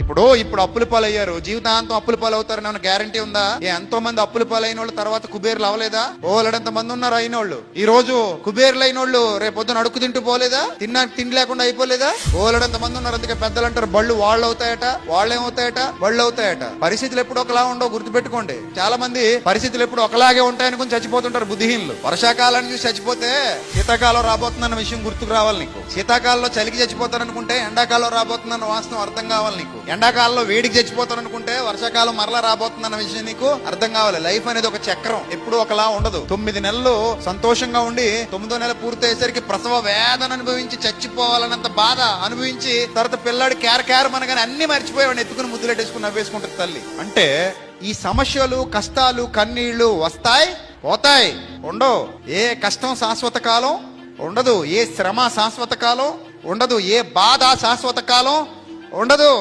ఇప్పుడు అప్పుల పాలయ్యారు, జీవితాంతం అప్పుల పాలు అవుతారని ఏమైనా గ్యారంటీ ఉందా? ఎంతో మంది అప్పుల పాలైన వాళ్ళు తర్వాత కుబేర్లు అవ్వలేదా? ఓలడంత మంది ఉన్నారు అయిన వాళ్ళు. ఈ రోజు కుబేర్లు అయిన వాళ్ళు రేపొద్దున అడుక్కు తింటూ పోలేదా? తిండి లేకుండా అయిపోలేదా? ఓలడంత మంది ఉన్నారు. అందుకే పెద్దలు అంటారు, బళ్ళు వాళ్ళు అవుతాయట, వాళ్ళేమవుతాయట, బళ్ళు అవుతాయట. పరిస్థితులు ఎప్పుడు ఒకలా ఉండవు, గుర్తుపెట్టుకోండి. చాలా మంది పరిస్థితులు ఎప్పుడు ఒకలాగే ఉంటాయనుకుని చచ్చిపోతుంటారు బుద్ధిహీనులు. వర్షాకాలాన్ని చూసి చచ్చిపోతే శీతాకాలం రాబోతుందన్న విషయం గుర్తుకు రావాలి నీకు. శీతాకాలంలో చలికి చచ్చిపోతారనుకుంటే ఎండాకాలం రాబోతుందన్న వాస్తవం అర్థం కావాలి నీకు. ఎండాకాలంలో వేడికి చచ్చిపోతారనుకుంటే వర్షాకాలం మరలా రాబోతుందన్న విషయం నీకు అర్థం కావాలి. లైఫ్ అనేది ఒక చక్రం, ఎప్పుడు ఒకలా ఉండదు. 9 నెలలు సంతోషంగా ఉండి 9వ నెల పూర్తయ్యేసరికి ప్రసవ వేదన అనుభవించి చచ్చిపోవాలన్నంత బాధ అనుభవించి తర్వాత పిల్లాడు క్యార్ మనగానే అన్ని మర్చిపోయేవాడిని ఎత్తుకుని ముద్దులెట్టేసుకుని నవ్వేసుకుంటుంది తల్లి. అంటే ఈ సమస్యలు, కష్టాలు, కన్నీళ్లు వస్తాయి, పోతాయి, ఉండవు. ఏ కష్టం శాశ్వత కాలం ఉండదు, ఏ శ్రమ శాశ్వత కాలం ఉండదు, ఏ బాధ శాశ్వత కాలం ఉండదు.